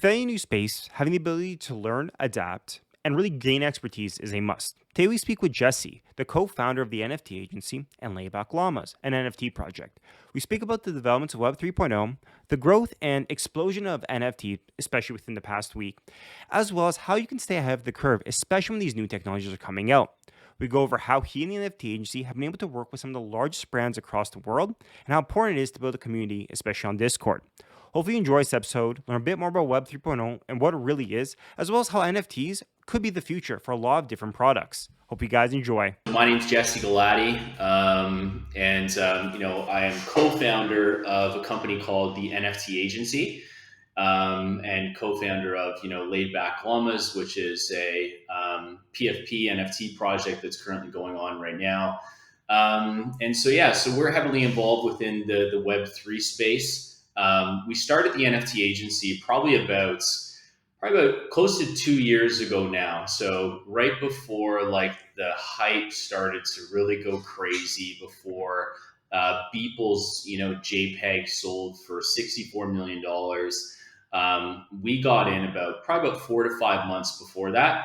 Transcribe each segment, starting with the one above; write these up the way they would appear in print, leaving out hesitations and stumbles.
With any new space, having the ability to learn, adapt, and really gain expertise is a must. Today we speak with Jesse, the co-founder of the NFT agency, and Llamas, an NFT project. We speak about the developments of Web 3.0, the growth and explosion of NFT, especially within the past week, as well as how you can stay ahead of the curve, especially when these new technologies are coming out. We go over how he and the NFT agency have been able to work with some of the largest brands across the world and how important it is to build a community, especially on Discord. Hopefully you enjoy this episode, learn a bit more about Web 3.0 and what it really is, as well as how NFTs could be the future for a lot of different products. Hope you guys enjoy. My name's Jesse Galati, I am co-founder of a company called the NFT Agency, and co-founder of Laid Back Llamas, which is a PFP NFT project that's currently going on right now. So we're heavily involved within the Web3 space. We started the NFT Agency probably about close to 2 years ago now. So right before like the hype started to really go crazy, before Beeple's JPEG sold for $64 million. We got in probably about 4 to 5 months before that.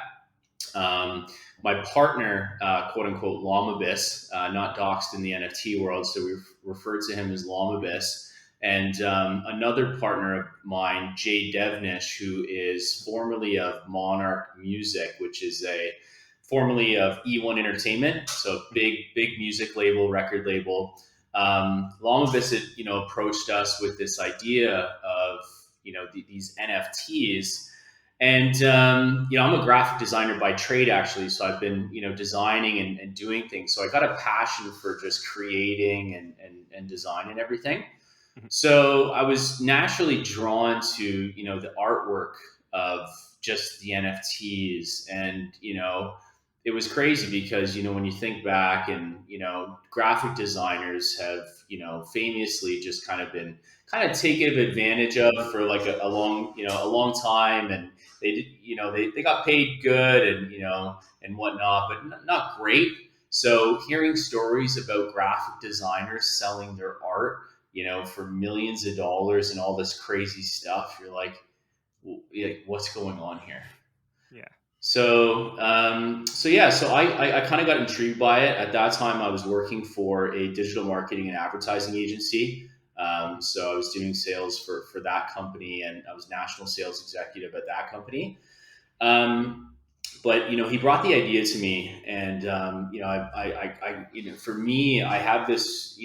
My partner, quote unquote, Llamavis, not doxed in the NFT world, so we refer to him as Llamavis. And another partner of mine, Jay Devnish, who is formerly of Monarch Music, which is formerly of E1 Entertainment, so big music label, record label. Llamavis had, approached us with this idea of these NFTs. And, I'm a graphic designer by trade, actually. So I've been, designing and doing things. So I got a passion for just creating and design and everything. So I was naturally drawn to, the artwork of just the NFTs. And, it was crazy because, when you think back and, graphic designers have, famously just kind of been taken advantage of for like a long time. And they did, they got paid good and whatnot, but not great. So hearing stories about graphic designers selling their art, for millions of dollars and all this crazy stuff, you're like, what's going on here? Yeah. So I kind of got intrigued by it. At that time, I was working for a digital marketing and advertising agency. So I was doing sales for that company, and I was national sales executive at that company. But he brought the idea to me, and for me, I have this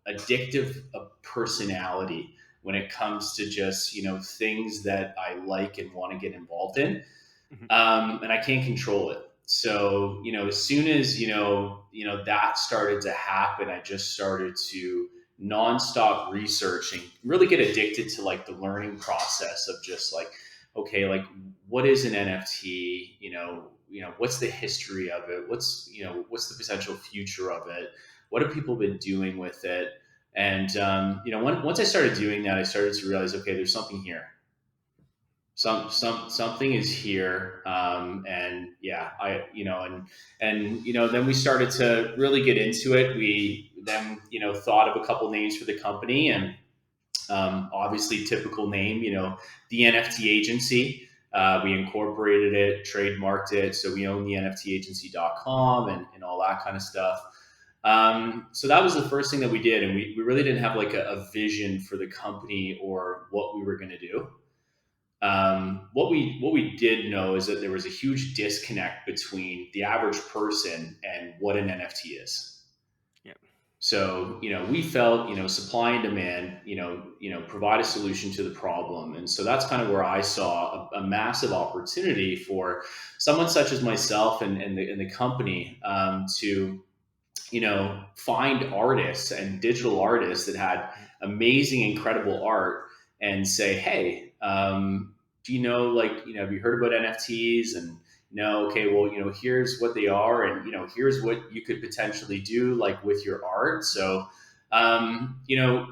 addictive personality when it comes to just things that I like and want to get involved in, and I can't control it. So as soon as that started to happen, I just started to nonstop research and really get addicted to like the learning process of just like, okay, like what is an NFT? What's the history of it? What's the potential future of it? What have people been doing with it? And once I started doing that, I started to realize, okay, there's something here. Something is here, and yeah, then we started to really get into it. We then thought of a couple names for the company, and obviously typical name, the NFT agency. We incorporated it, trademarked it, so we own the NFTagency.com and all that kind of stuff. So that was the first thing that we did, and we really didn't have like a vision for the company or what we were going to do. What we did know is that there was a huge disconnect between the average person and what an NFT is. Yeah. So we felt supply and demand provide a solution to the problem, and so that's kind of where I saw a massive opportunity for someone such as myself and the company to find artists and digital artists that had amazing, incredible art and say, hey, do have you heard about NFTs? And okay, well, here's what they are, and here's what you could potentially do like with your art. So,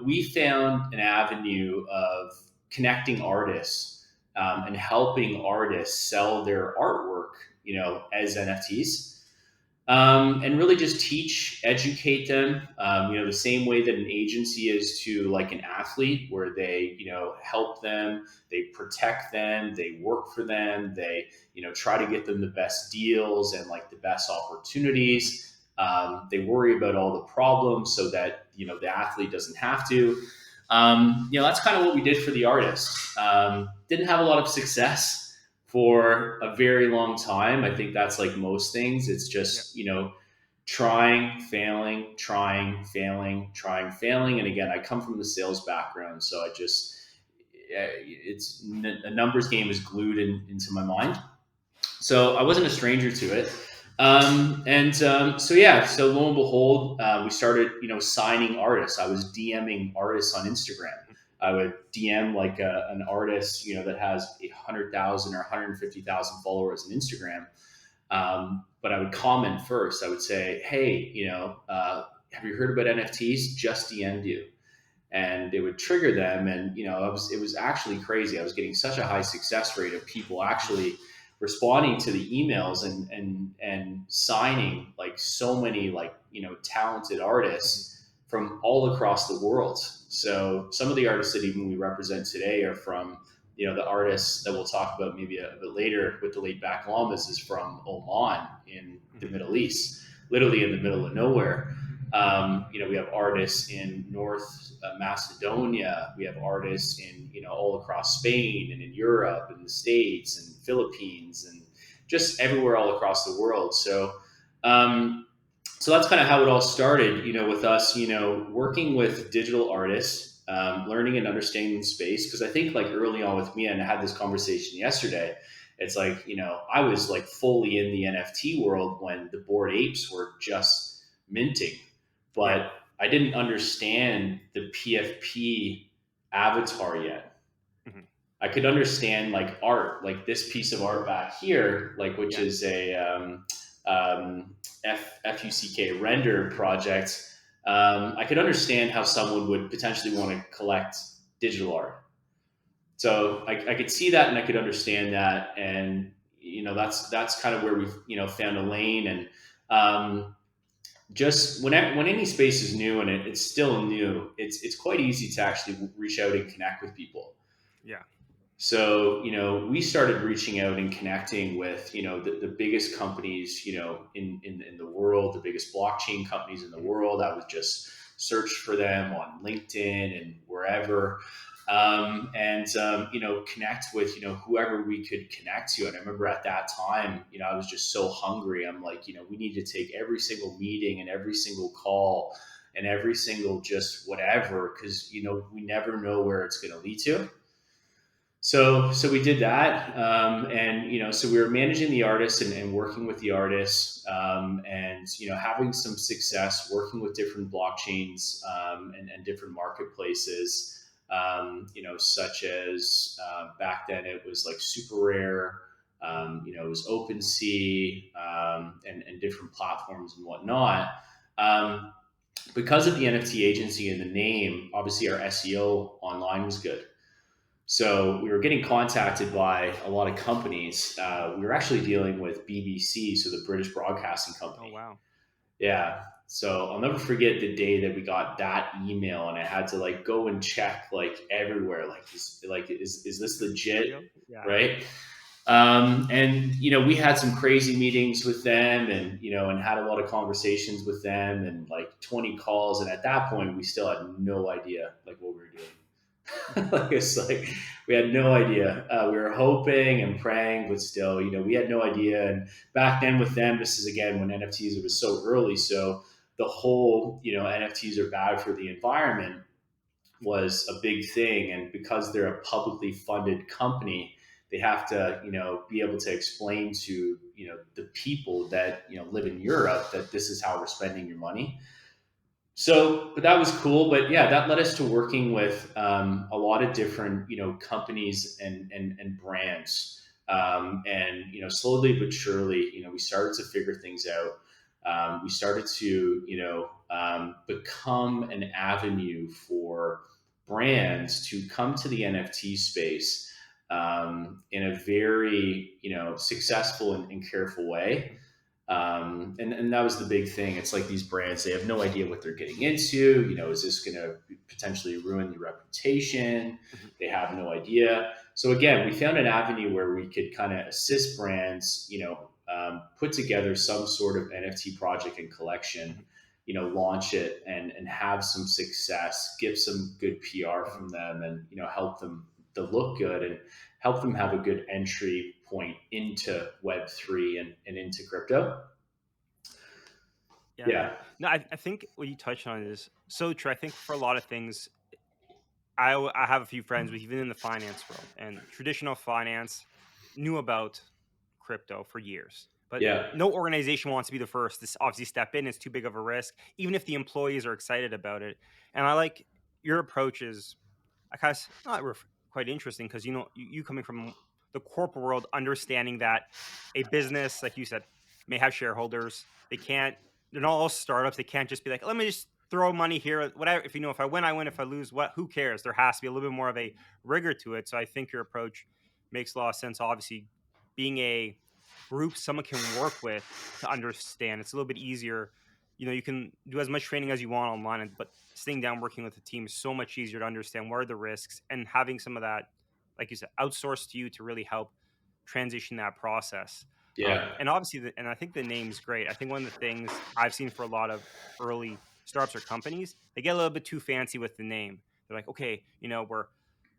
we found an avenue of connecting artists and helping artists sell their artwork, as NFTs. and really just teach, educate them. The same way that an agency is to like an athlete, where they, help them, they protect them, they work for them, they, try to get them the best deals and like the best opportunities. They worry about all the problems so that the athlete doesn't have to. That's kind of what we did for the artists. Didn't have a lot of success for a very long time. I think that's like most things. It's Yeah. just, trying, failing, trying, failing, trying, failing. And again, I come from the sales background. So I just, it's a numbers game is glued into my mind. So I wasn't a stranger to it. So lo and behold, we started, signing artists. I was DMing artists on Instagram. I would DM like an artist, that has 100,000 or 150,000 followers on Instagram. But I would comment first. I would say, hey, have you heard about NFTs? Just DM'd you. And it would trigger them. And, it was actually crazy. I was getting such a high success rate of people actually responding to the emails and signing like so many like, talented artists from all across the world. So some of the artists that even we represent today are from, the artists that we'll talk about maybe a bit later with the laid back llamas is from Oman in the Middle East, literally in the middle of nowhere. We have artists in North Macedonia. We have artists in, all across Spain and in Europe and the States and Philippines and just everywhere all across the world. So that's kind of how it all started, with us, working with digital artists, learning and understanding the space. Because I think like early on with me, and I had this conversation yesterday, it's like, I was like fully in the NFT world when the Bored Apes were just minting, Yeah. but I didn't understand the PFP avatar yet. Hmm. I could understand like art, like this piece of art back here, like which Yeah. is a FUCK render project. I could understand how someone would potentially want to collect digital art. So I could see that and I could understand that, and that's kind of where we've found a lane. And just when any space is new and it's still new, it's quite easy to actually reach out and connect with people. Yeah. So, we started reaching out and connecting with, the biggest companies, in the world, the biggest blockchain companies in the world. I would just search for them on LinkedIn and wherever. Connect with, whoever we could connect to. And I remember at that time, I was just so hungry. I'm like, we need to take every single meeting and every single call and every single just whatever, because, we never know where it's going to lead to. So we did that, so we were managing the artists and working with the artists, and having some success working with different blockchains, and different marketplaces, such as back then it was like Super Rare, it was OpenSea, and different platforms and whatnot. Because of the NFT agency and the name, obviously our SEO online was good. So we were getting contacted by a lot of companies. We were actually dealing with BBC, so the British Broadcasting Oh, Company. wow. Yeah. So I'll never forget the day that we got that email, and I had to like go and check like everywhere, is this Is this legit, real? Yeah. right? We had some crazy meetings with them, and had a lot of conversations with them, and like 20 calls. And at that point, we still had no idea like what we were doing. Like it's like we had no idea. We were hoping and praying, but still, we had no idea. And back then with them, this is again when NFTs, it was so early, so the whole NFTs are bad for the environment was a big thing. And because they're a publicly funded company, they have to be able to explain to the people that live in Europe that this is how we're spending your money. So, but that was cool. But yeah, that led us to working with a lot of different, companies and brands. Slowly but surely, we started to figure things out. We started to, become an avenue for brands to come to the NFT space in a very, successful and careful way. And that was the big thing. It's like these brands, they have no idea what they're getting into. Is this going to potentially ruin your reputation? Mhm. They have no idea. So again, we found an avenue where we could kind of assist brands, put together some sort of NFT project and collection, Mhm. launch it and have some success, get some good PR Mhm. from them, and help them to look good and help them have a good entry point into Web3 and into crypto. Yeah, Yeah, no, I think what you touched on is so true. I think for a lot of things, I have a few friends with even in the finance world, and traditional finance knew about crypto for years, but yeah, no organization wants to be the first to obviously step in. It's too big of a risk, even if the employees are excited about it. And I like your approach is I kind of quite interesting because you coming from the corporate world, understanding that a business, like you said, may have shareholders. They're not all startups. They can't just be like, let me just throw money here. Whatever. If I win, I win. If I lose, what? Who cares? There has to be a little bit more of a rigor to it. So I think your approach makes a lot of sense. Obviously, being a group someone can work with to understand, it's a little bit easier. You can do as much training as you want online, but sitting down working with a team is so much easier to understand what are the risks and having some of that, like you said, outsourced to you to really help transition that process. yeah, And obviously, and I think the name's great. I think one of the things I've seen for a lot of early startups or companies, they get a little bit too fancy with the name. They're like, okay, we're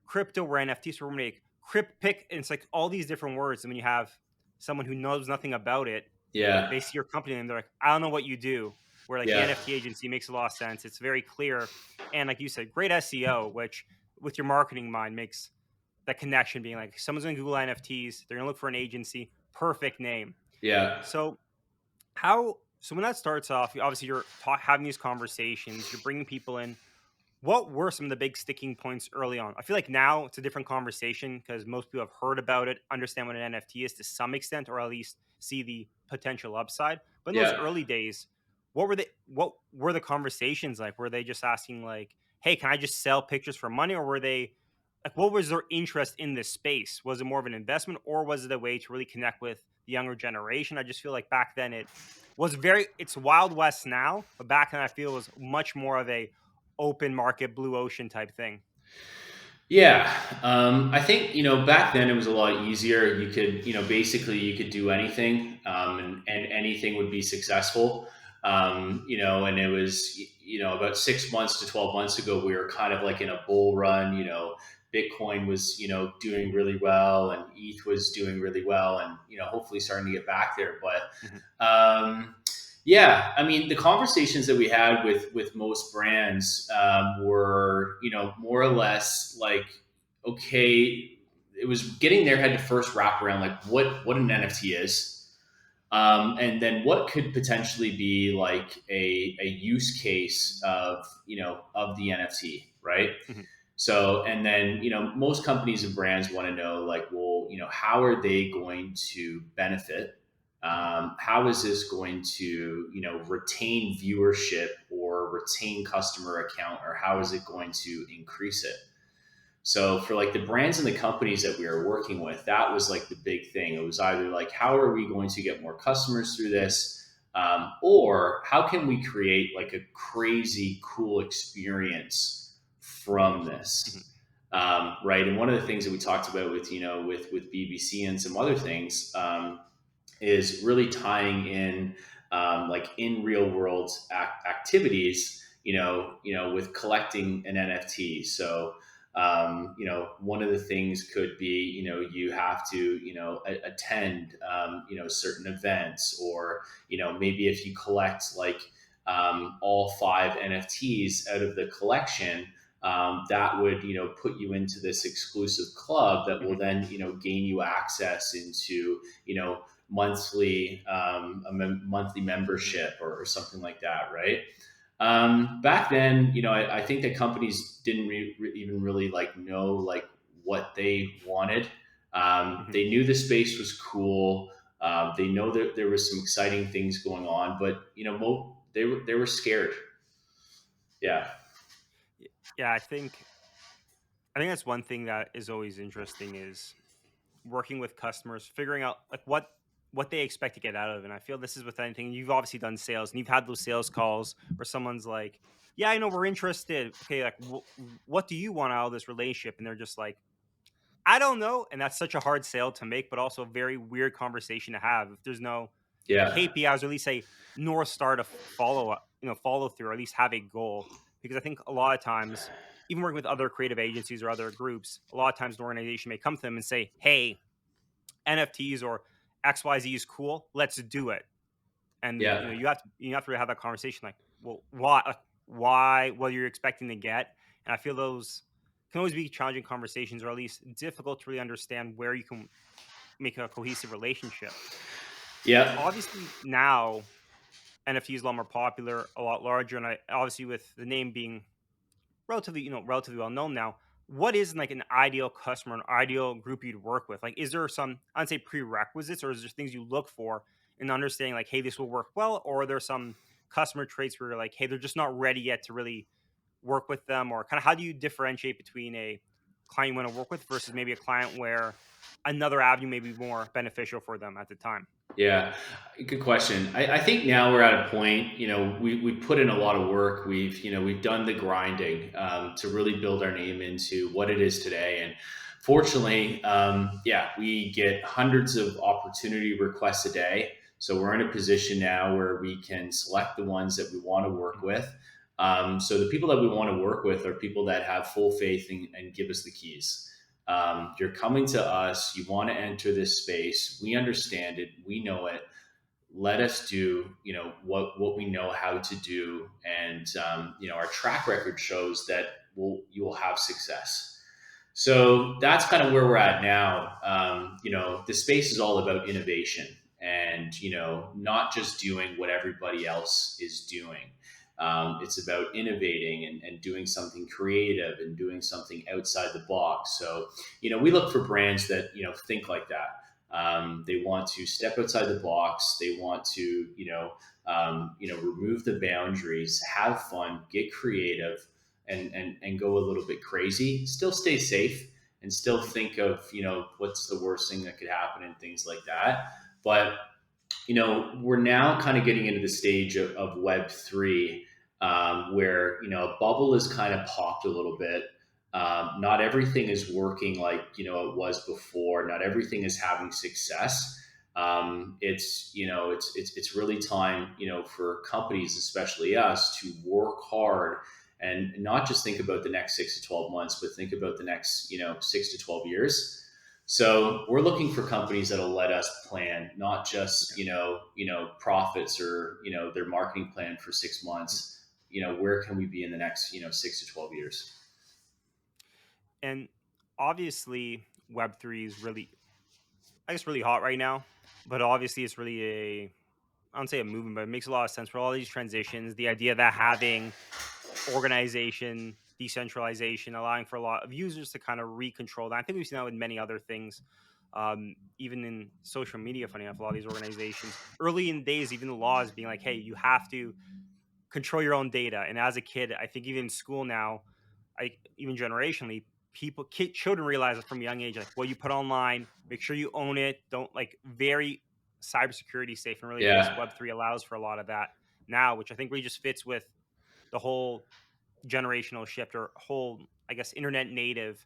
crypto, we're NFTs, so we're gonna make crypt pick, and it's like all these different words. And when you have someone who knows nothing about it, yeah, they see your company and they're like, I don't know what you do. Where like the yeah, NFT agency makes a lot of sense. It's very clear. And like you said, great SEO, which with your marketing mind makes that connection being like someone's gonna Google NFTs, they're gonna look for an agency, perfect name. yeah, So when that starts off, obviously you're having these conversations, you're bringing people in. What were some of the big sticking points early on? I feel like now it's a different conversation because most people have heard about it, understand what an NFT is to some extent, or at least see the potential upside. But in those yeah. early days, what were the conversations like? Were they just asking like, "Hey, can I just sell pictures for money?" Or were they like, what was their interest in this space? Was it more of an investment, or was it a way to really connect with the younger generation? I just feel like back then it's Wild West now, but back then I feel it was much more of a open market, blue ocean type thing. Yeah, I think back then it was a lot easier. You could basically you could do anything, and anything would be successful. And it was about 6 months to 12 months ago we were kind of like in a bull run. Bitcoin was doing really well, and ETH was doing really well, and hopefully starting to get back there. But Mhm. yeah, I mean, the conversations that we had with most brands were, more or less like, okay, it was getting their head to first wrap around like what an NFT is, and then what could potentially be like a use case of the NFT, right? Mhm. So, and then, most companies and brands want to know, like, well, how are they going to benefit? Mhm. How is this going to, retain viewership or retain customer account, or how is Mhm. it going to increase it? So, for like the brands and the companies that we are working with, that was like the big thing. It was either like, how are we going to get more customers through Mhm. this? Or how can we create like a crazy cool experience from Mhm. this? Right. And one of the things that we talked about with, with BBC and some other things, is really tying in, like in real world activities, with collecting an NFT. So, one of the things could be, you have to, attend, certain events, or, maybe if you collect like, all five NFTs out of the collection, that would, put you into this exclusive club that will Mhm. then, gain you access into, monthly, monthly Mhm. membership, or something like that, right? Back then, I think that companies didn't even really like know like what they wanted. Mhm. They knew the space was cool. They know that there was some exciting things going on, but they were scared. Yeah, Yeah, I think that's one thing that is always interesting is working with customers, figuring out like what. what they expect to get out of it. And I feel this is with anything. You've obviously done sales, and you've had those sales calls where someone's like, "Yeah, I know we're interested. Okay, like, what do you want out of this relationship?" And they're just like, "I don't know." And that's such a hard sale to make, but also a very weird conversation to have if there's no Yeah. KPIs, or at least a north star to follow up, follow through, or at least have a goal. Because I think a lot of times, even working with other creative agencies or other groups, a lot of times an organization may come to them and say, "Hey, NFTs or XYZ is cool. Let's do it." And Yeah. you have to really have that conversation, like, well, why, why, what you're expecting to get. And I feel those can always be challenging conversations, or at least difficult to really understand where you can make a cohesive relationship. Yeah. Obviously, now NFT is a lot more popular, a lot larger, and I obviously with the name being relatively well known now. What is like an ideal customer, an ideal group you'd work with? Like, is there some, I'd say, prerequisites, or is there things you look for in understanding, like, hey, this will work well, or are there some customer traits where you're like, hey, they're just not ready yet to really work with them, or kind of how do you differentiate between a client you want to work with versus maybe a client where another avenue may be more beneficial for them at the time? Yeah, good question. I think now we're at a point, we put in a lot of work. We've done the grinding to really build our name into what it is today. And fortunately, yeah, we get hundreds of opportunity requests a day. So we're in a position now where we can select the ones that we want to work with. So the people that we want to work with are people that have full faith and give us the keys. You're coming to us, you want to enter this space, we understand it, we know it, let us do what we know how to do. And our track record shows that you will have success. So that's kind of where we're at now. The space is all about innovation, and not just doing what everybody else is doing. It's about innovating and doing something creative and doing something outside the box. So we look for brands that think like that. They want to step outside the box. They want to remove the boundaries, have fun, get creative, and go a little bit crazy. Still stay safe and still think of what's the worst thing that could happen and things like that. But we're now kind of getting into the stage of Web3, where a bubble is kind of popped a little bit. Not everything is working like it was before. Not everything is having success. It's really time for companies, especially us, to work hard and not just think about the next 6 to 12 months, but think about the next 6 to 12 years. So we're looking for companies that'll let us plan, not just profits or their marketing plan for 6 months. Where can we be in the next 6 to 12 years? And obviously, Web3 is really, I guess, really hot right now. But obviously, it's really I don't say a movement, but it makes a lot of sense for all these transitions. The idea that having organization, decentralization, allowing for a lot of users to kind of recontrol that. I think we've seen that with many other things. Even in social media, funny enough, a lot of these organizations, early in days, even the laws being like, hey, you have to control your own data. And as a kid, I think even in school now, even generationally, children realize it from a young age, like what you put online, make sure you own it. Don't like very cybersecurity safe. And really, I guess Yeah, Web3 allows for a lot of that now, which I think really just fits with the whole generational shift, or whole, I guess, internet native,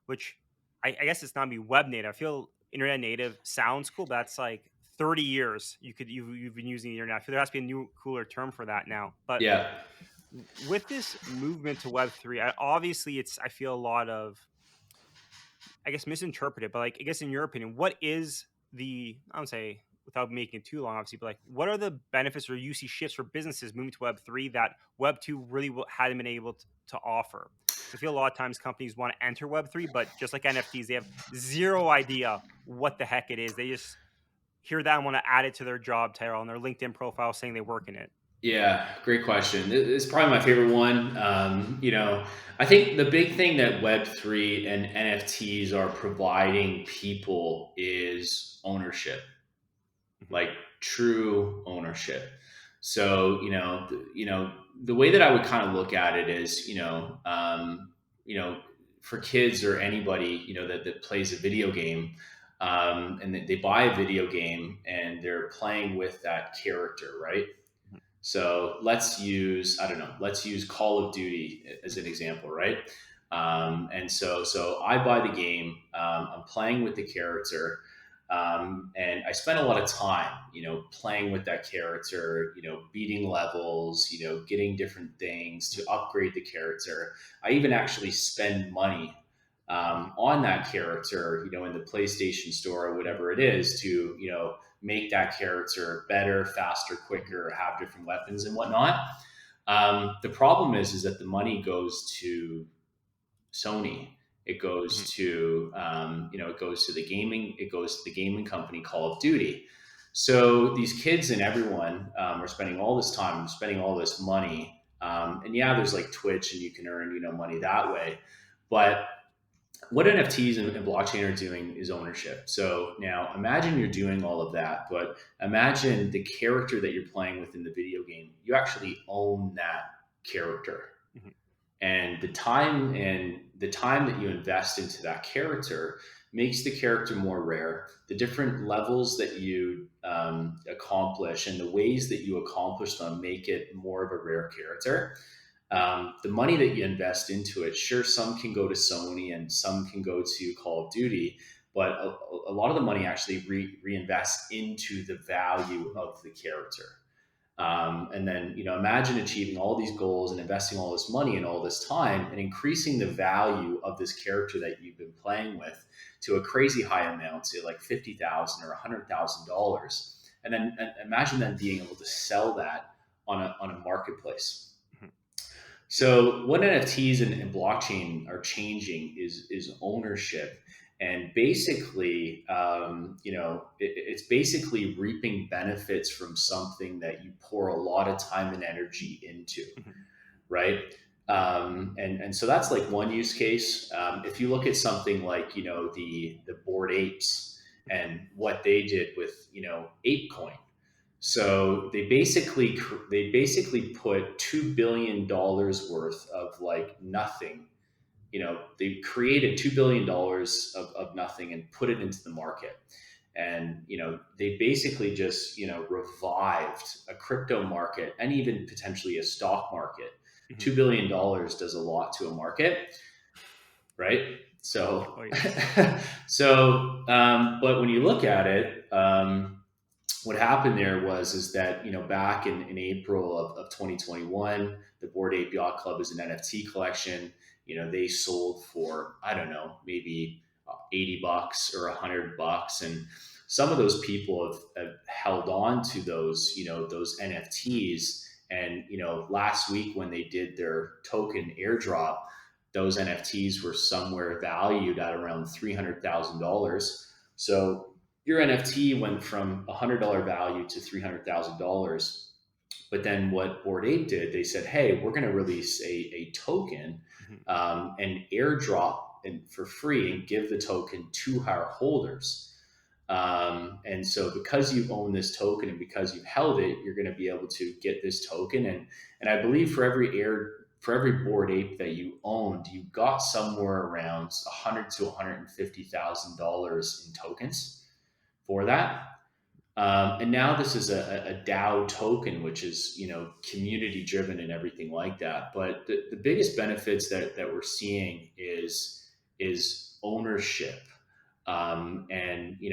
which I guess it's not be web native. I feel internet native sounds cool, but that's like 30 years you've been using the internet. I feel there has to be a new cooler term for that now. But yeah, with this movement to Web3, obviously it's, I feel, a lot of, I guess, misinterpreted, but like, I guess in your opinion, what is I would say, without making it too long, obviously, but like, what are the benefits or you see shifts for businesses moving to Web3 that Web2 really hadn't been able to offer? Because I feel a lot of times companies want to enter Web3, but just like NFTs, they have zero idea what the heck it is. They just hear that and want to add it to their job title and their LinkedIn profile saying they work in it. yeah. Great question. It's probably my favorite one. I think the big thing that Web3 and NFTs are providing people is ownership, Mhm. like true ownership. So the way that I would kind of look at it is for kids or anybody that plays a video game. and they buy a video game and they're playing with that character, right? So let's use, I don't know, let's use Call of Duty as an example, right? And so I buy the game. I'm playing with the character, and I spend a lot of time, playing with that character, beating levels, getting different things to upgrade the character. I even actually spend money on that character, in the PlayStation Store or whatever it is, to make that character better, faster, quicker, have different weapons and whatnot. The problem is that the money goes to Sony. It goes Mhm. to it goes to the gaming. It goes to the gaming company Call of Duty. So these kids and everyone are spending all this time, spending all this money, and yeah, there's like Twitch, and you can earn money that way. But what NFTs and blockchain are doing is ownership. So now imagine you're doing all of that, but imagine the character that you're playing with in the video game. You actually own that character, Mhm. and the time that you invest into that character makes the character more rare. The different levels that you accomplish and the ways that you accomplish them make it more of a rare character. The money that you invest into it, sure, some can go to Sony and some can go to Call of Duty, but a lot of the money actually reinvests into the value of the character. And then, imagine achieving all these goals and investing all this money and all this time and increasing the value of this character that you've been playing with to a crazy high amount, say like $50,000 or $100,000. And then imagine then being able to sell that on a marketplace. Mhm. So what NFTs and blockchain are changing is ownership, and basically, it's basically reaping benefits from something that you pour a lot of time and energy into, Mhm. right? And so that's like one use case. If you look at something like the Bored Apes and what they did with ApeCoin, so they basically put $2 billion worth of like nothing. They created $2 billion of nothing and put it into the market. And they basically just revived a crypto market and even potentially a stock market. Mhm. $2 billion does a lot to a market, right? Oh So, yes. but when you look at it, what happened there was is that back in April of 2021, the Bored Ape Yacht Club is an NFT collection. They sold for, I don't know, maybe $80 or $100, and some of those people have held on to those NFTs. And last week when they did their token airdrop, those NFTs were somewhere valued at around $300,000. So your NFT went from $100 value to $300,000. But then what Bored Ape did, they said, "Hey, we're going to release a token Mhm. and airdrop and for free and give the token to our holders." And so because you own this token and because you've held it, you're going to be able to get this token. And I believe for every Bored Ape that you owned, you got somewhere around $100 to $150,000 in tokens for that. And now this is a DAO token, which is community driven and everything like that. But the biggest benefits that we're seeing is ownership. And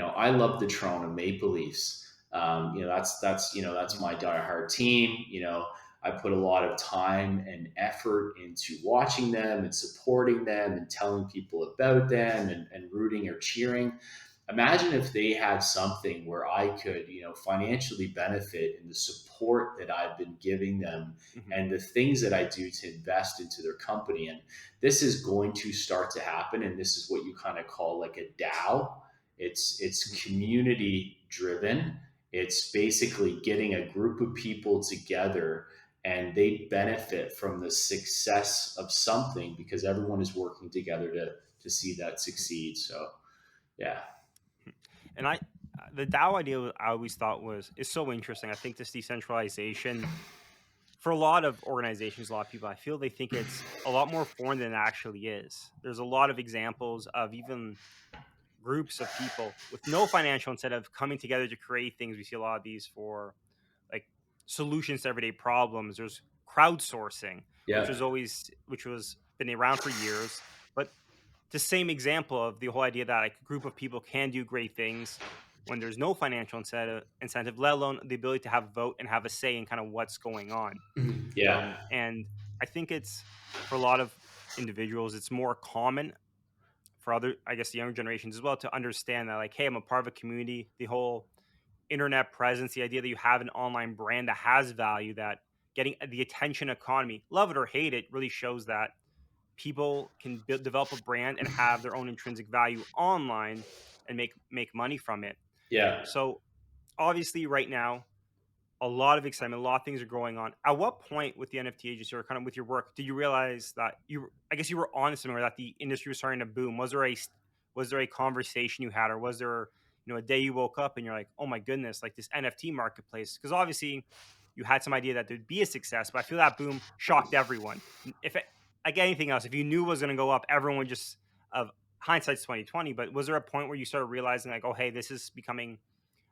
I love the Toronto Maple Leafs. That's my diehard team. I put a lot of time and effort into watching them and supporting them and telling people about them and rooting or cheering. Imagine if they had something where I could, financially benefit in the support that I've been giving them Mhm. and the things that I do to invest into their company. And this is going to start to happen. And this is what you kind of call like a DAO. It's Mhm. community driven. It's basically getting a group of people together and they benefit from the success of something because everyone is working together to see that succeed. So yeah. And the DAO idea I always thought is so interesting. I think this decentralization for a lot of organizations, a lot of people, I feel they think it's a lot more foreign than it actually is. There's a lot of examples of even groups of people with no financial incentive coming together to create things. We see a lot of these for like solutions to everyday problems. There's crowdsourcing, Yeah. which was been around for years, but the same example of the whole idea that like a group of people can do great things when there's no financial incentive, let alone the ability to have a vote and have a say in kind of what's going on. Yeah. And I think it's for a lot of individuals, it's more common for other, I guess, the younger generations as well to understand that, like, hey, I'm a part of a community. The whole internet presence, the idea that you have an online brand that has value, that getting the attention economy, love it or hate it, really shows that people can develop a brand and have their own intrinsic value online and make money from it. Yeah. So obviously, right now, a lot of excitement, a lot of things are going on. At what point with the NFT agency or kind of with your work did you realize that I guess you were on somewhere that the industry was starting to boom? Was there a conversation you had, or was there, a day you woke up and you're like, oh my goodness, like this NFT marketplace? Because obviously you had some idea that there'd be a success, but I feel that boom shocked everyone. If it, like anything else, if you knew it was going to go up, everyone would just of hindsight's 2020. But was there a point where you started realizing like, oh hey, this is becoming,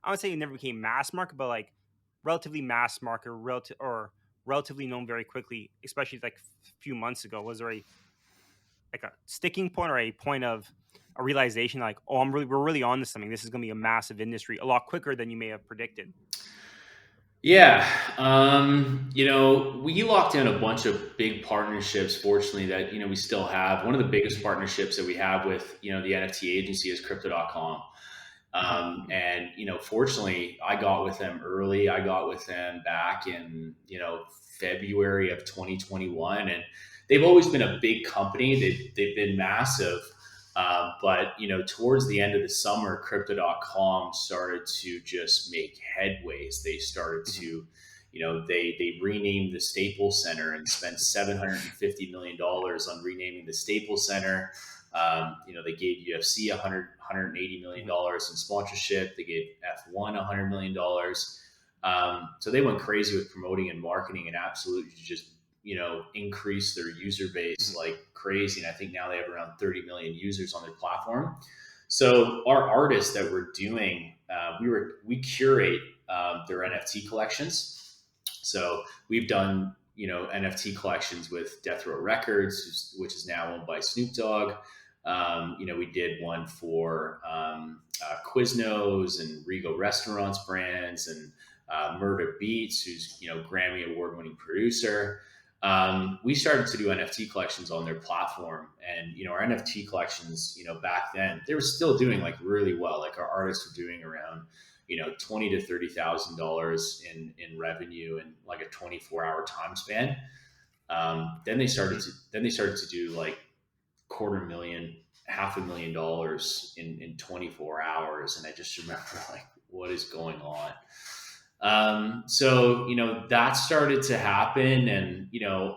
I would say it never became mass market, but like relatively mass market, relatively known very quickly, especially like a few months ago? Was there a sticking point or a point of a realization like, oh, we're really on to something. This is going to be a massive industry a lot quicker than you may have predicted? Yeah. We locked in a bunch of big partnerships, fortunately, that, we still have. One of the biggest partnerships that we have with, the NFT agency is crypto.com. Mhm. And, fortunately, I got with them early. I got with them back in, February of 2021. And they've always been a big company. They've been massive. But, towards the end of the summer, crypto.com started to just make headways. They started Mhm. to, they renamed the Staples Center and spent $750 million on renaming the Staples Center. They gave UFC $180 million Mhm. in sponsorship. They gave F1 $100 million. So they went crazy with promoting and marketing and absolutely just, increase their user base Mhm. like crazy. And I think now they have around 30 million users on their platform. So our artists that we're doing, we curate their NFT collections. So we've done, NFT collections with Death Row Records, which is now owned by Snoop Dogg. We did one for Quiznos and Regal Restaurants brands, and Murder Beats, who's, Grammy award winning producer. We started to do NFT collections on their platform, and our NFT collections, back then they were still doing like really well. Like our artists were doing around, $20,000 to $30,000 in revenue in like a 24-hour time span. Mhm. Then they started to do like quarter million, $500,000 in 24 hours. And I just remember like, what is going on? So, that started to happen. And,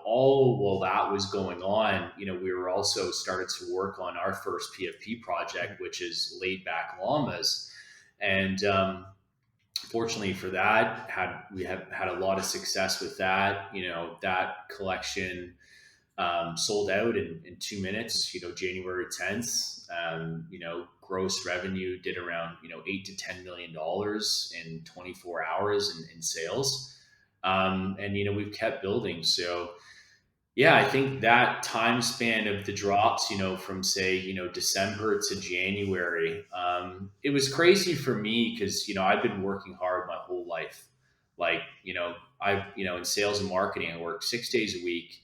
all while that was going on, we were also started to work on our first PFP Mhm. project, which is Laid Back Llamas. And, fortunately for that, we have had a lot of success with that. That collection sold out in 2 minutes. January 10th. Gross revenue did around $8 to $10 million in 24 hours in sales, and we've kept building. So yeah, I think that time span of the drops, from say, December to January, it was crazy for me because, I've been working hard my whole life. Like, in sales and marketing, I work 6 days a week,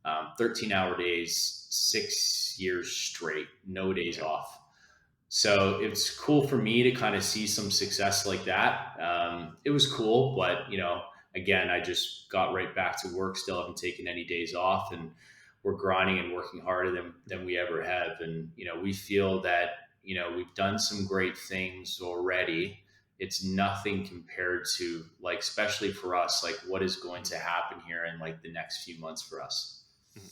13-hour days, 6 years straight, no days Yeah. off. So it's cool for me to kind of see some success like that. It was cool, but again, I just got right back to work. Still haven't taken any days off, and we're grinding and working harder than we ever have. And we feel that we've done some great things already. It's nothing compared to, like, especially for us, like what is going Mhm. to happen here in like the next few months for us. Mhm.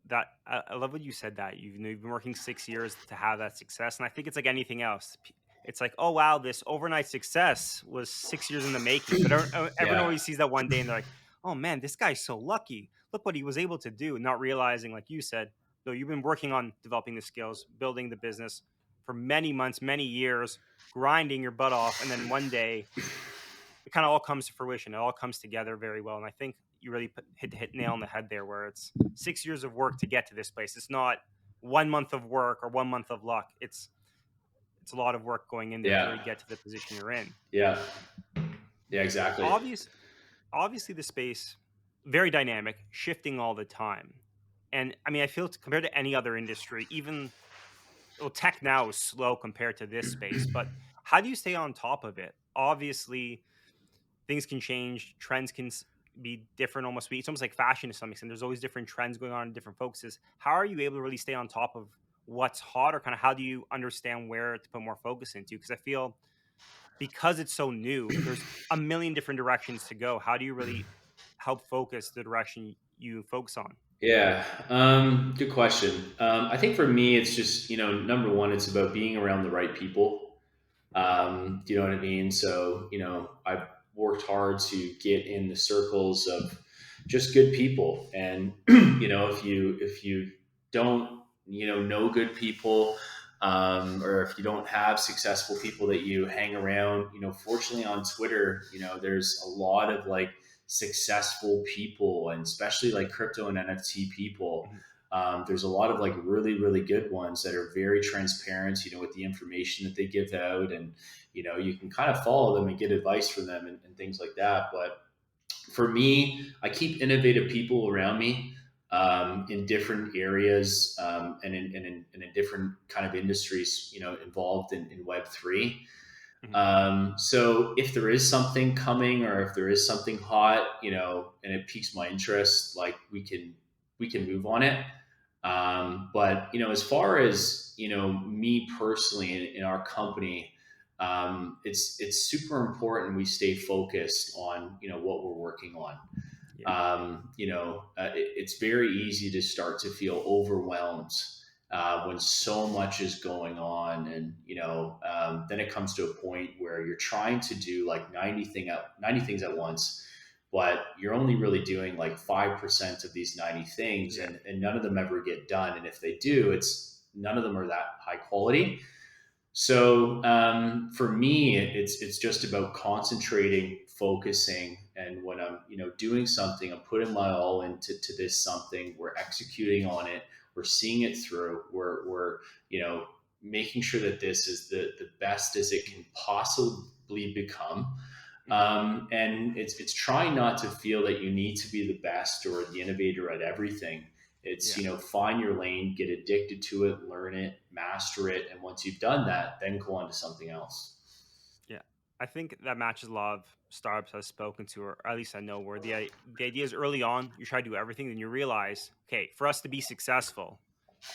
That I love what you said, that you've been working 6 years to have that success, and I think it's like anything else. It's like, oh wow, this overnight success was 6 years in the making, but everyone Yeah. always sees that one day and they're like, oh man, this guy's so lucky. Look what he was able to do, not realizing, like you said, no, you've been working on developing the skills, building the business for many months, many years, grinding your butt off, and then one day it kind of all comes to fruition. It all comes together very well, and I think you really hit nail on the head there, where it's 6 years of work to get to this place. It's not 1 month of work or 1 month of luck. It's a lot of work going in there to Yeah. really get to the position you're in. Yeah. Yeah, exactly. Obvious, Obviously, the space very dynamic, shifting all the time, and I mean, I feel compared to any other industry, even well, tech now is slow compared to this space. But how do you stay on top of it? Obviously, things can change, trends can be different. It's almost like fashion to some extent. There's always different trends going on, different focuses. How are you able to really stay on top of what's hot, or kind of how do you understand where to put more focus into? Because I feel because it's so new, there's a million different directions to go. How do you really help focus the direction you focus on? Yeah, good question. I think for me, it's just, number one, it's about being around the right people. Do you know what I mean? So, I've worked hard to get in the circles of just good people. And, if you don't, know good people, or if you don't have successful people that you hang around, fortunately on Twitter, there's a lot of like successful people, and especially like crypto and NFT people. Mhm. There's a lot of like really, really good ones that are very transparent, with the information that they give out, and you can kind of follow them and get advice from them, and things like that. But for me, I keep innovative people around me, in different areas, and in different kind of industries, involved in Web3. Mhm. So if there is something coming, or if there is something hot, and it piques my interest, like we can move on it. But as far as me personally in our company, it's super important we stay focused on what we're working on. Yeah. It's very easy to start to feel overwhelmed, when so much is going on, and then it comes to a point where you're trying to do like 90 things at once, but you're only really doing like 5% of these 90 things, Yeah. and none of them ever get done. And if they do, it's none of them are that high quality. So for me, it's just about concentrating, focusing, and when I'm doing something, I'm putting my all into this something. We're executing on it. We're seeing it through. We're making sure that this is the best as it can possibly become. Mhm. And it's trying not to feel that you need to be the best or the innovator at everything. It's Yeah. find your lane, get addicted to it, learn it, master it, and once you've done that, then go on to something else. Yeah. I think that matches a lot of startups I've spoken to, or at least I know, where the idea is early on, you try to do everything, then you realize, okay, for us to be successful,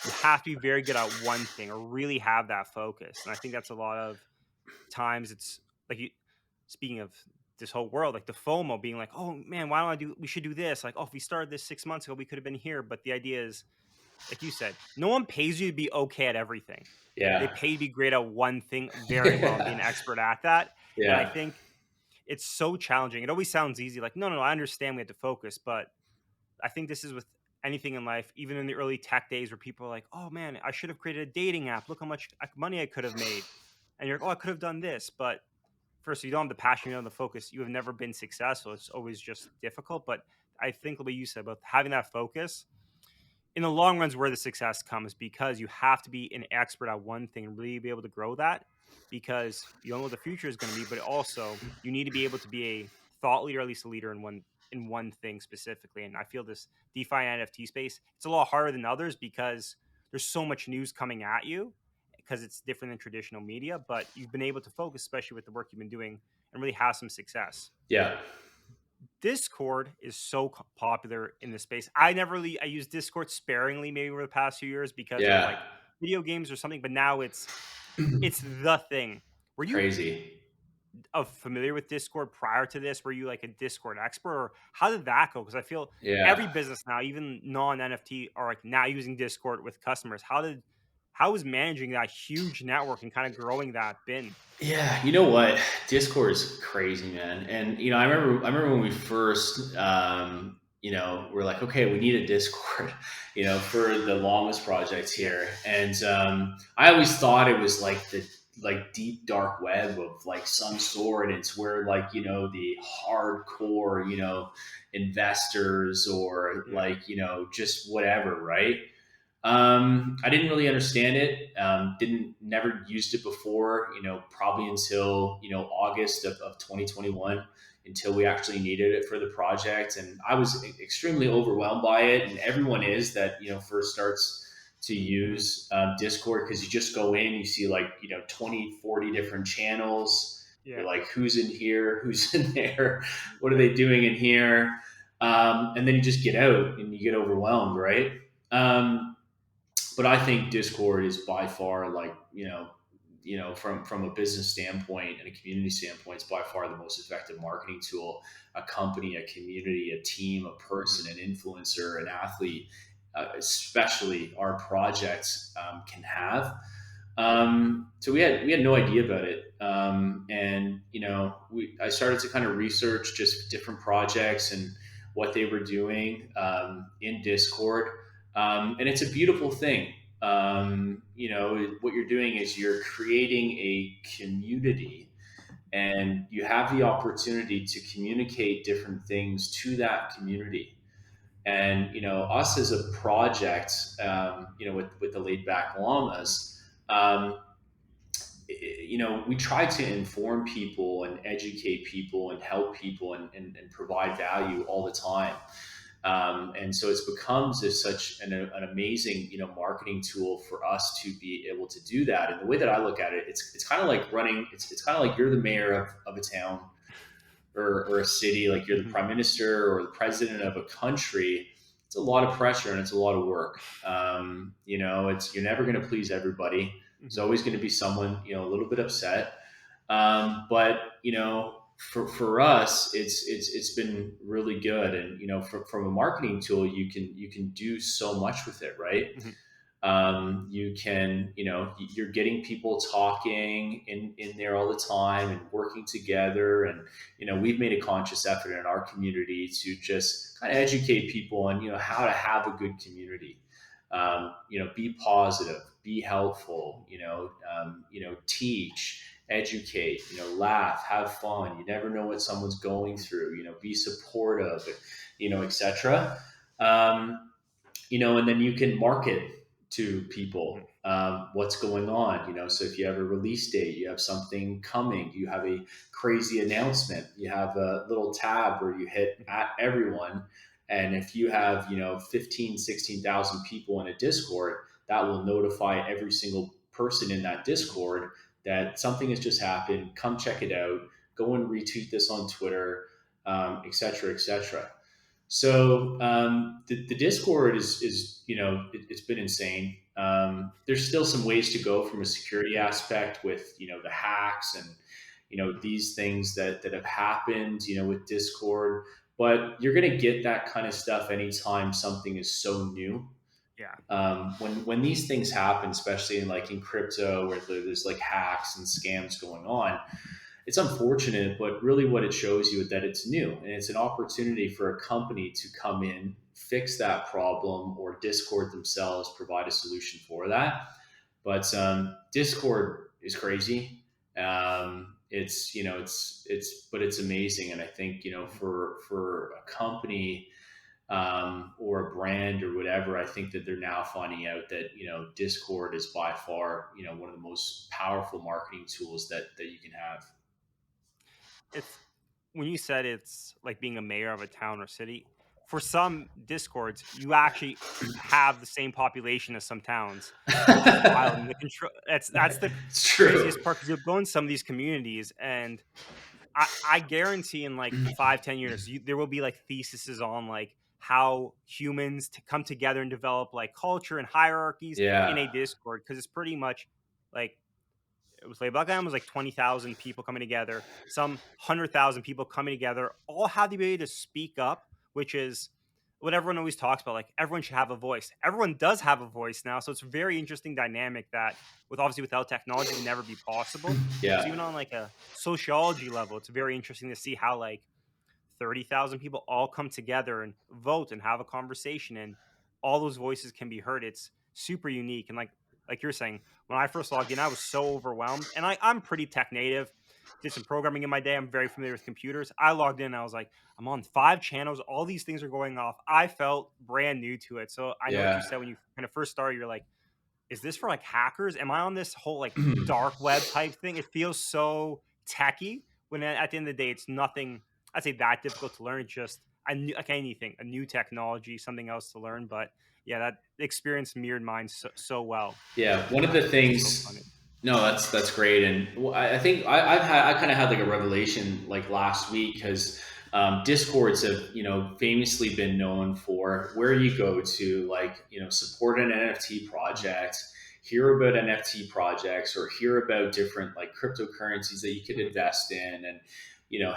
you have to be very good at one thing or really have that focus. And I think that's a lot of times it's like you speaking of this whole world, like the FOMO being like, oh man, why don't we should do this? Like, oh, if we started this 6 months ago, we could have been here. But the idea is, like you said, no one pays you to be okay at everything. They Yeah. pay you to be great at one thing very well and be an expert at that. And I Yeah. think it's so challenging. It always sounds easy, like, no, I understand we have to focus, but I think this is with anything in life, even in the early tech days where people are like, oh man, I should have created a dating app. Look how much money I could have made. And you're like, oh, I could have done this. But first, you don't have the passion, you don't have the focus. You have never been successful. It's always just difficult. But I think what you said about having that focus in the long run is where the success comes, because you have to be an expert at one thing and really be able to grow that, because you don't know what the future is going to be, but also you need to be able to be a thought leader, at least a leader in one thing specifically. And I feel this DeFi and NFT space, it's a lot harder than others because there's so much news coming at you because it's different than traditional media, but you've been able to focus, especially with the work you've been doing, and really have some success. Yeah. Discord is so popular in the space. I use Discord sparingly maybe over the past few years because of Yeah. like video games or something, but now it's the thing. Were you Crazy. familiar with Discord prior to this? Were you like a Discord expert, or how did that go? Because I feel every Yeah. business now, even non NFT, are like now using Discord with customers. How was managing that huge network and kind of growing that been? Yeah, you know what? Discord is crazy, man. And I remember when we first we're like, okay, we need a Discord, for the Llamas projects Yeah. here. And I always thought it was like the like deep dark web of like some sort. It's where like the hardcore investors or Yeah. like just whatever, right? I didn't really understand it. Didn't never used it before. Probably until August of 2021, until we actually needed it for the project, and I was extremely overwhelmed by it. And everyone is that first starts to Mhm. use Discord, because you just go in, you see like 20, 40 different channels. You're Yeah. like, who's in here? Who's in there? What are Yeah. they doing in here? And then you just get out and you get overwhelmed, right? Um, but I think Discord is by far like from a business standpoint and a community standpoint, it's by far the most effective marketing tool a company, a community, a team, a Mhm. person, an influencer, an athlete, especially our projects, can have. So we had no idea about it, and I started to kind of research just different projects and what they were doing in Discord, and it's a beautiful thing. What you're doing is you're creating a community, and you have the opportunity to communicate different things to that community. And us as a project, with the laid back Mhm. llamas, we try to inform people and educate people and help people and provide value all the time. And so it's become just such an amazing, marketing tool for us to be able to do that. And the way that I look at it, it's kind of like running. It's kind of like you're the mayor of a town, or a city, like you're the Mhm. prime minister or the president of a country. It's a lot of pressure and it's a lot of work. It's you're never going to please everybody. There's Mhm. always going to be someone a little bit upset. But for us, it's been really good. And from a marketing tool, you can do so much with it, right? Mhm. You can, you're getting people talking in there all the time and working together. And, we've made a conscious effort in our community to just kind of educate people on, how to have a good community. Be positive, be helpful, teach, educate, laugh, have fun. You never know what someone's going Mhm. through, be supportive, etc. And then you can market to Mhm. people what's going on. So if you have a release date, you have something coming, you have a crazy announcement, you have a little tab where you hit Mhm. at everyone. And if you have 15, 16,000 people in a Discord, that will notify every single person in that Discord that something has just happened. Come check it out. Go and retweet this on Twitter, et cetera, et cetera. So the Discord is it's been insane. There's still some ways to go from a security aspect with the hacks and these things that have happened with Discord, but you're gonna get that kind of stuff anytime something is so new. Yeah. When these things happen, especially in crypto, where there's like hacks and scams going on, it's unfortunate, but really what it shows you is that it's new and it's an opportunity for a company to come in, fix that problem, or Discord themselves provide a solution for that. But Discord is crazy. But it's amazing, and I think Mhm. for a company or a brand or whatever, I think that they're now finding out that Discord is by far one of the most powerful marketing tools that you can have. It's when you said it's like being a mayor of a town or city. For some discords, you actually have the same population as some towns, which is wild. And the control that's the It's craziest true. part because you'll go in some of these communities, and I guarantee in like 5-10 years, there will be like theses on like how humans to come together and develop like culture and hierarchies in Yeah. a Discord because it's pretty much like it was labeled like was like 20,000 people coming together, some 100,000 people coming together, all have the ability to speak up, which is what everyone always talks about. Like everyone should have a voice. Everyone does have a voice now, so it's a very interesting dynamic that, with obviously without technology, would never be possible. So Yeah. even on like a sociology level, it's very interesting to see how like 30,000 people all come together and vote and have a conversation, and all those voices can be heard. It's super unique. And like you're saying, when I first logged in, I was so overwhelmed. And I'm pretty tech native. Did some programming in my day. I'm very familiar with computers. I logged in and I was like, I'm on 5 channels. All these things are going off. I felt brand new to it. So I know what you Yeah. said when you kind of first started. You're like, is this for like hackers? Am I on this whole like dark web type thing? It feels so techy when at the end of the day, it's nothing, I'd say, that difficult to learn. It's just like anything, a new technology, something else to learn. But yeah, that experience mirrored mine so well. Yeah, one of the It's so things. funny. No, that's great, and I think I kind of had like a revelation like last week because Discords have famously been known for where you go to like support an NFT Mhm, project, hear about NFT projects, or hear about different like cryptocurrencies that you could mhm, invest in, and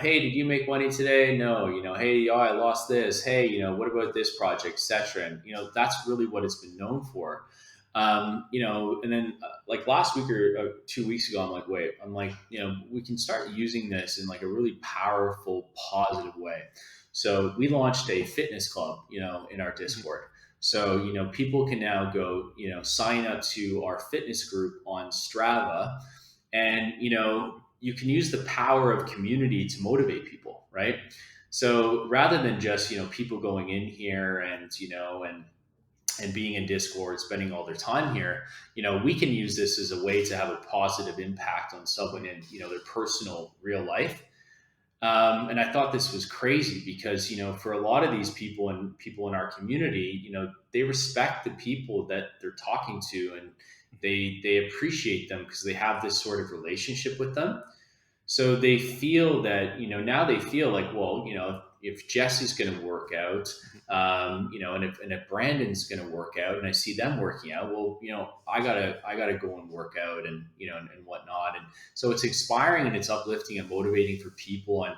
hey, did you make money today? No, hey, oh, I lost this. Hey, what about this project, etc. And that's really what it's been known for. And then like last week or 2 weeks ago, I'm like, wait, I'm like, we can start using this in like a really powerful, positive way. So we launched a fitness club, in our mhm, Discord. So, people can now go, sign up to our fitness group on Strava, and, you can use the power of community to motivate people, right? So rather than just, people going in here and being in Discord, spending all their time here, we can use this as a way to have a positive impact on someone mhm, in, their personal real life. And I thought this was crazy because, for a lot of these people and people in our community, they respect the people that they're talking to, and they appreciate them because they have this sort of relationship with them. So they feel that, now they feel like, well, if Jess is going to work out, mhm. and if Brandon's going to work out, and I see them working out, well, I gotta go and work out, and and whatnot. And so it's inspiring and it's uplifting and motivating for people. And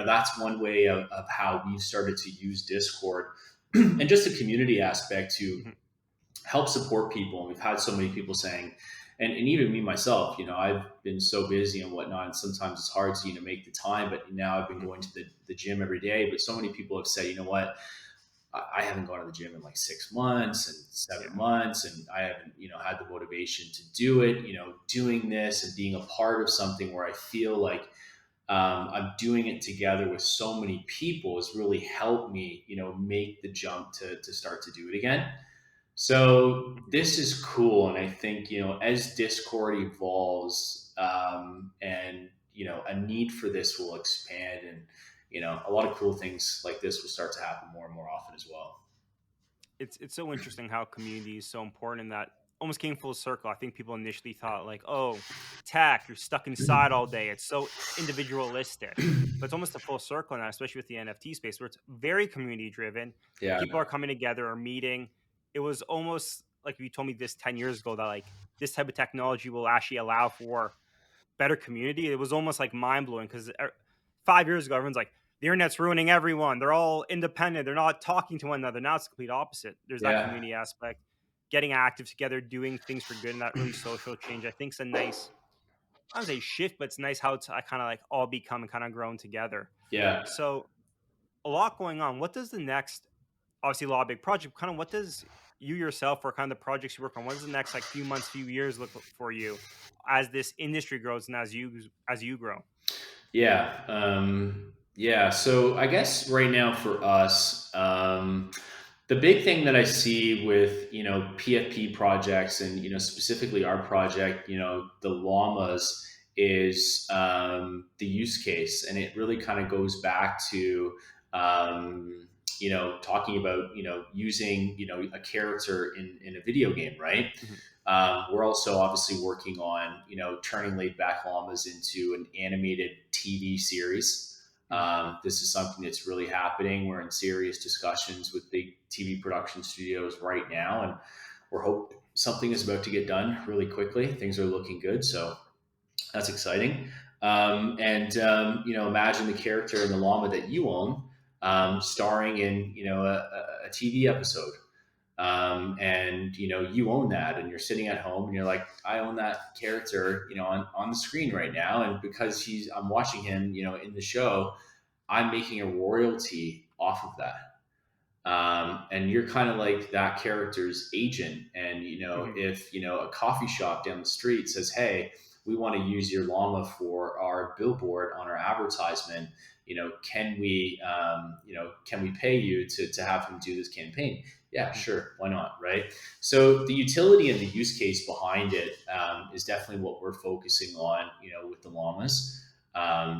that's one way of how we've started to use Discord and just the community aspect to Mhm. help support people. And we've had so many people saying, and even me myself, I've been so busy and whatnot, and sometimes it's hard to, make the time, but now I've been Mhm. going to the gym every day. But so many people have said, what, I haven't gone to the gym in like 6 months and seven Yeah. months, and I haven't, had the motivation to do it. Doing this and being a part of something where I feel like I'm doing it together with so many people has really helped me, make the jump to start to do it again. So Mhm. this is cool, and I think as Discord evolves, and a need for this will expand, and a lot of cool things like this will start to happen more and more often as well. It's so interesting how community is so important, and that almost came full circle. I think people initially thought like, "Oh, tech, you're stuck inside all day. It's so individualistic." But it's almost a full circle now, especially with the NFT space where it's very community driven. Yeah, People are coming together or meeting. It was almost like if you told me this 10 years ago that like this type of technology will actually allow for better community. It was almost like mind blowing because 5 years ago, everyone's like, the internet's ruining everyone. They're all independent. They're not talking to one another. Now it's the complete opposite. There's that yeah, community aspect, getting active together, doing things for good, and that really social change. I think it's a nice, I don't say shift, but it's nice how it's kind of like all become and kind of grown together. yeah. So a lot going on. What does the next, obviously a lot of big project, kind of what does you yourself or kind of the projects you work on, what does the next like few months, few years look for you as this industry grows and as you grow? Yeah. So I guess right now for us, the big thing that I see with PFP projects, and specifically our project, the llamas, is the use case, and it really kind of goes back to talking about using a character in a video game, right? Mhm, We're also obviously working on turning laid back llamas into an animated TV series. mhm, This is something that's really happening. We're in serious discussions with big TV production studios right now, and we're hope something is about to get done really quickly. Things are looking good, so that's exciting. And imagine the character in the llama that you own, starring in a TV episode, and you own that, and you're sitting at home and you're like, I own that character on the screen right now, and because I'm watching him in the show, I'm making a royalty off of that. And you're kind of like that character's agent. And Hmm. if a coffee shop down the street says, "Hey, we want to use your llama for our billboard on our advertisement. Can we pay you to have him do this campaign?" Yeah, Hmm. sure, why not, right? So the utility and the use case behind it is definitely what we're focusing on, with the llamas.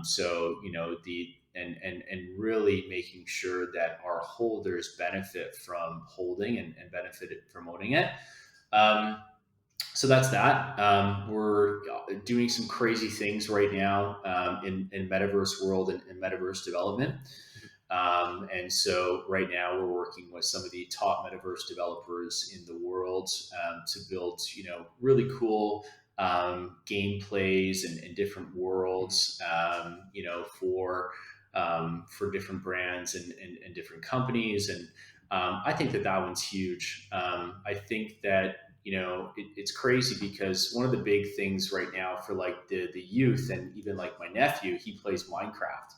So the and really making sure that our holders benefit from holding and benefit from owning it. Um, so that's that. We're doing some crazy things right now in metaverse world and metaverse development. And so right now we're working with some of the top metaverse developers in the world to build, really cool gameplays and different Hmm. worlds, for different brands and different companies. And I think that one's huge. I think that it's crazy because one of the big things right now for like the youth, and even like my nephew, he plays Minecraft.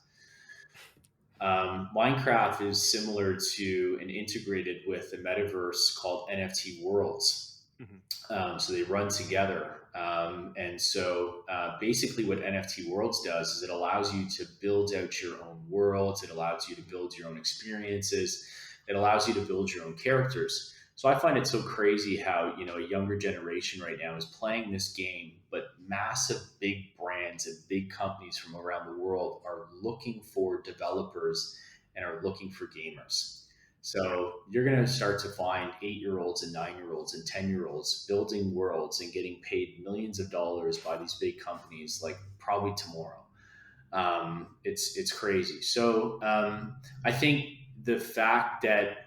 Minecraft is similar to and integrated with a metaverse called NFT worlds. Hmm. So they run together. And so basically, what NFT Worlds does is it allows you to build out your own worlds, it allows you to build your own experiences, it allows you to build your own characters. So I find it so crazy how a younger generation right now is playing this game, but massive big brands and big companies from around the world are looking for developers and are looking for gamers. Yeah. So you're going to start to find 8-year-olds and 9-year-olds and 10-year-olds building worlds and getting paid millions of dollars by these big companies, like probably tomorrow. It's crazy. So I think the fact that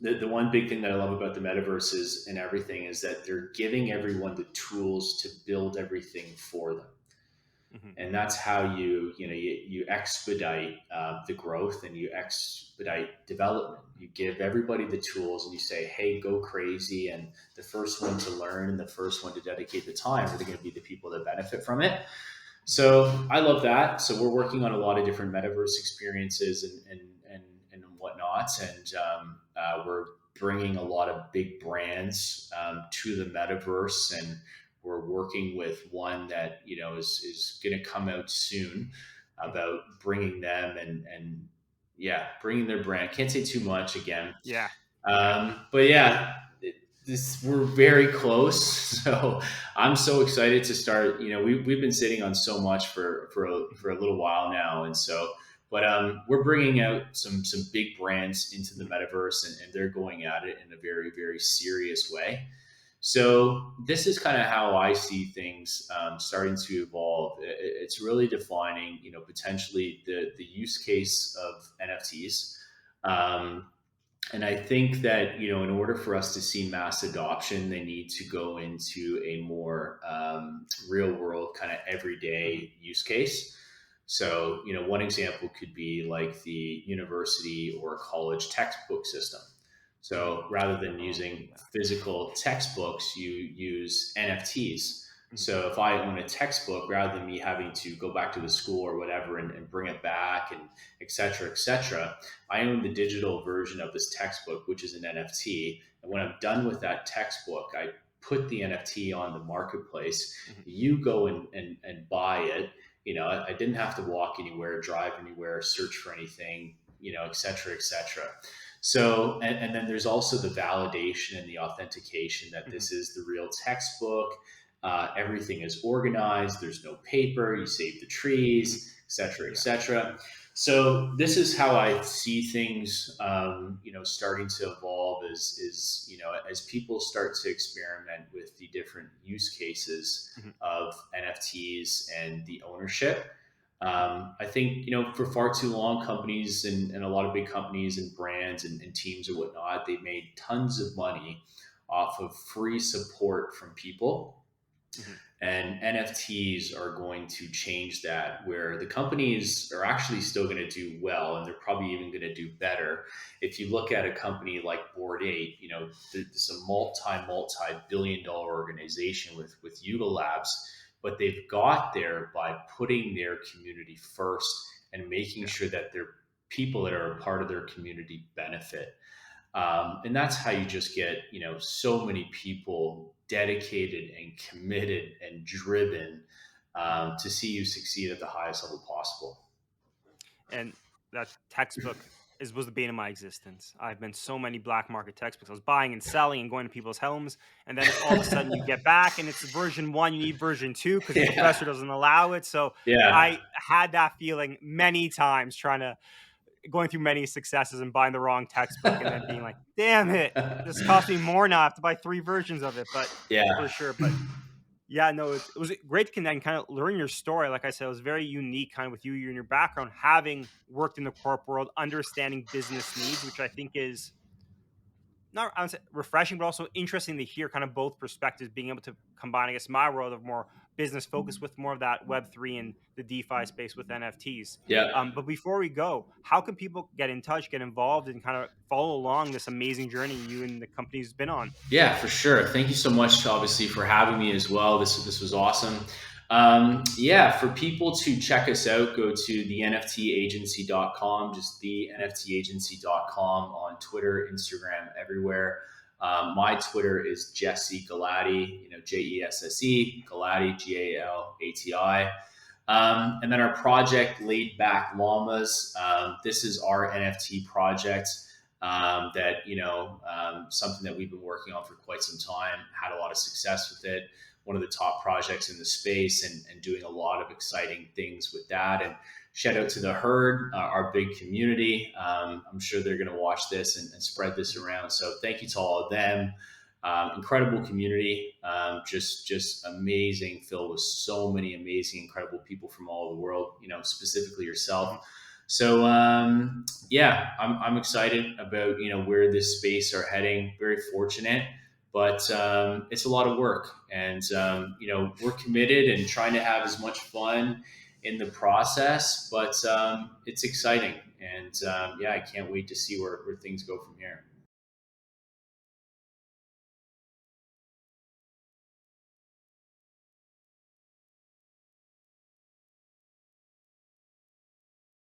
the one big thing that I love about the metaverses and everything is that they're giving everyone the tools to build everything for them, Hmm. and that's how you expedite the growth and you expedite development. You give everybody the tools and you say, "Hey, go crazy," and the first one to learn and the first one to dedicate the time are going to be the people that benefit from it. Hmm. So I love that. So we're working on a lot of different metaverse experiences and whatnot, and we're bringing a lot of big brands to the metaverse, and we're working with one that is going to come out soon Hmm. about bringing them and yeah, bringing their brand. Can't say too much again, Yeah. Yeah. but yeah, this we're very close. So I'm so excited to start. We've been sitting on so much for a little while now, and so. But we're bringing out some big brands into the Hmm. metaverse, and they're going at it in a very very serious way. So this is kind of how I see things starting to evolve. It's really defining, potentially the use case of NFTs. Um, and I think that, in order for us to see mass adoption, they need to go into a more real world kind of Hmm. everyday use case. So, one example could be like the university or college textbook system. Hmm. So rather than Oh, using yeah. physical textbooks, you use NFTs. Hmm. So if I own a textbook, rather than me having to go back to the school or whatever and bring it back and et cetera, I own the digital version of this textbook, which is an NFT. And when I'm done with that textbook, I put the NFT on the marketplace. Hmm. You go and buy it. I didn't have to walk anywhere, drive anywhere, search for anything, et cetera, et cetera. So, and then there's also the validation and the authentication that Hmm. this is the real textbook. Everything is organized. There's no paper. You save the Hmm. trees, et cetera, et Yeah. cetera. So this is how I see things, starting to evolve as people start to experiment with the different use cases Hmm. of NFTs and the ownership. I think, for far too long, companies and a lot of big companies and brands and teams and whatnot, they've made tons of money off of free support from people. Hmm. And NFTs are going to change that, where the companies are actually still going to do well, and they're probably even going to do better. If you look at a company like Board Eight, it's a multi billion-dollar organization with Yuga Labs, but they've got there by putting their community first and making Yeah. sure that their people that are a part of their community benefit. And that's how you just get, so many people dedicated and committed and driven Mhm. to see you succeed at the highest level possible. And that textbook was the bane of my existence. I've been so many black market textbooks. I was buying and selling and going to people's homes, and then all of a sudden you get back and it's version 1, you need version 2 because the Yeah. professor doesn't allow it. So Yeah. I had that feeling many times trying to going through many successes and buying the wrong textbook and then being like, "Damn it, this cost me more now. I have to buy 3 versions of it." But for Yeah. sure, but yeah, no, it was great to connect and kind of learn your story. Like I said, it was very unique kind of with you and your background, having worked in the corp world, understanding business needs, which I think is not I would say refreshing, but also interesting to hear kind of both perspectives, being able to combine, I guess, my world of more business focus with more of that Web3 and the DeFi space with NFTs. Yeah. But before we go, how can people get in touch, get involved, and kind of follow along this amazing journey you and the company's been on? Yeah, for sure. Thank you so much, obviously, for having me as well. This was awesome. Yeah, for people to check us out, go to the NFTagency.com, just the NFTagency.com on Twitter, Instagram, everywhere. My Twitter is Jesse Galati, Jesse Galati, Galati. And then our project, Laid Back Llamas. This is our NFT project that something that we've been working on for quite some time. Had a lot of success with it. One of the top projects in the space, and doing a lot of exciting things with that. And shout out to the herd, our big community. I'm sure they're going to watch this and spread this around. So thank you to all of them. Incredible community, just amazing, filled with so many amazing, incredible people from all over the world. Specifically yourself. Mhm. So yeah, I'm excited about where this space are heading. Very fortunate, but it's a lot of work, and we're committed and trying to have as much fun in the process. But it's exciting, and yeah, I can't wait to see where things go from here.